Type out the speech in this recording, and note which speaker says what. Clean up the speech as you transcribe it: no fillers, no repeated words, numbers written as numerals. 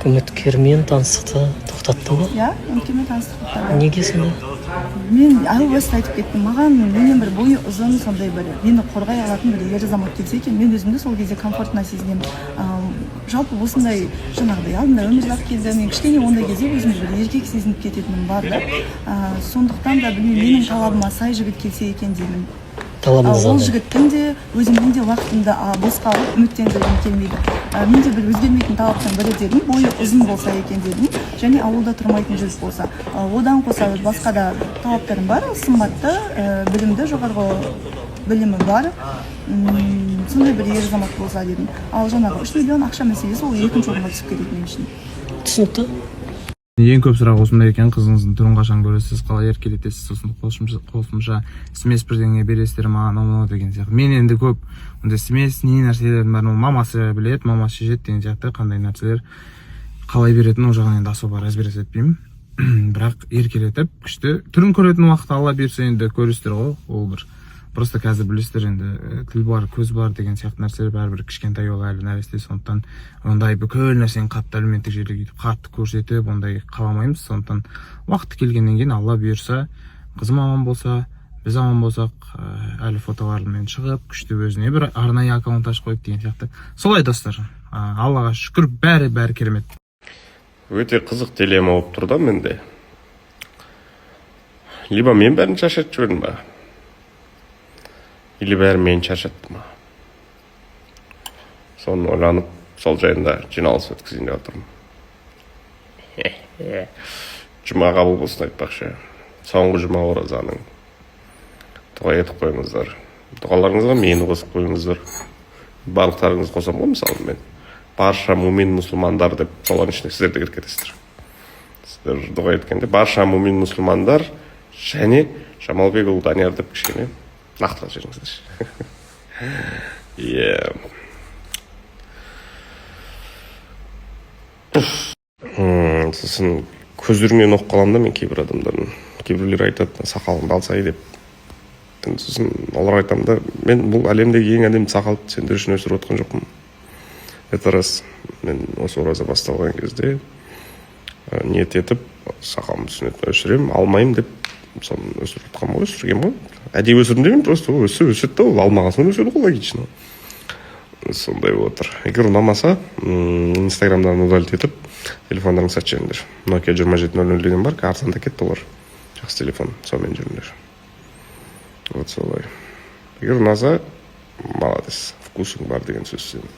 Speaker 1: үміткермен таныстықты тоқтаттың ба?
Speaker 2: Иә, үміткермен таныстық тоқтады.
Speaker 1: Неге сонда?
Speaker 2: Мен әу баста айтып кеттім, маған менен бір бойы ұзын, сондай бір мені қорғай алатын бір ер азамат келсе екен, мен өзімді сол кезде комфортно сезінемін. Жалпы осындай жаңағыдай алдында өмірзақ келді, мен кішкене ондай кезде өзімді бір еркек сезініп кететінім бар да. Сондықтан да білмеймін, менің талабыма сай жігіт келсе екен деймін.
Speaker 1: Талабыңыз
Speaker 2: Ол
Speaker 1: қандай?
Speaker 2: жігіттің де өзімнің де уақытымды босқа алып үміттендіргім келмейді. Мен де бір өзгермейтін талаптың бірі дедім, бойы ұзын болса екен дедім, және ауылда тұрмайтын жігіт болса. Одан қоса басқа да талаптарым бар, сымбатты, білімді, жоғарғы білімі бар, сондай бір ер азамат болса дедім. Ал жаңағы 3 миллион ақша мәселесі ол екінші орынға түсіп кетеді мен үшін.
Speaker 1: Түсінікті.
Speaker 3: Ең көп сұрақ осындай екен, қызыңыздың түрін қашан көресіз, қалай еркелетесіз, сосын қосымша смс бірдеңе бересіздер ма, анау деген сияқты. Мен енді көп ондай смс не нәрселердің бәрін мамасы біледі, мамасы шешеді деген сияқты, қандай нәрселер қалай беретін ол жағын енді особо разбирать етпеймін. Бірақ еркелетіп, күшті түрін көретін уақыт алла берсе енді көресіздер ғой, ол бір просто қазір білесіздер енді тіл бар, көз бар деген сияқты нәрселер бәрібір кішкентай ол әлі нәресте, сондықтан ондай бүкіл нәрсені қатты әлеуметтік желіге қатты көрсетіп ондай қаламаймыз. Сондықтан уақыты келгеннен кейін алла бұйырса, қызым аман болса, біз аман болсақ, әлі фотоларымен шығып, күшті өзіне бір арнайы аккаунт ашып қойып деген сияқты. Солай достар, аллаға шүкір, бәрі керемет.
Speaker 4: Өте қызық дилемма болып тұр да менде. Либо мен бәрін шашатып жібердім ба? Или бәрі мені шаршатты ма? Соны ойланып, сол жайында жиналыс өткізейін деп отырмын. Жұма қабыл болсын айтпақшы. Соңғы жұма оразаның. Дұға етіп қойыңыздар. Дұғаларыңызға мені қосып қойыңыздар. Барлықтарыңыз қосам ғой, мысалы мен. Барша мумин мұсылмандар деп солардың ішіне сіздер де кіріп кетесіздер. Сіздер дұға еткенде барша мумин мұсылмандар және Жамалбекұлы Данияр деп кішкене нақтылап жіберіңіздер. Сосын көздеріңнен оқып қаламын да мен кейбір адамдардың. Кейбіреулер айтады, сақалыңды алсай деп. Сосын олар айтамын да, мен бұл әлемдегі ең әдемі сақалды сендер үшін өсіріп отқан жоқпын. Это рас. Мен осы ораза басталған кезде ниет етіп сақалымды өсірем, алмайым деп соны өсіріп отқан ғой, өсірген ғой. Әдейі өсірдім деген просто өседі да, ол алмаған соң өседі ғой, логично. Сондай отыр. Егер ұнамаса, инстаграмдан удалить етіп, телефондарыңыз сатып жіберіңдер. Nokia 2700 деген бар, арзанда кетті олар. Жақсы телефон, сонымен жүріңдер. Вот солай. Егер ұнаса, молодец, вкусың бар деген сөз сен.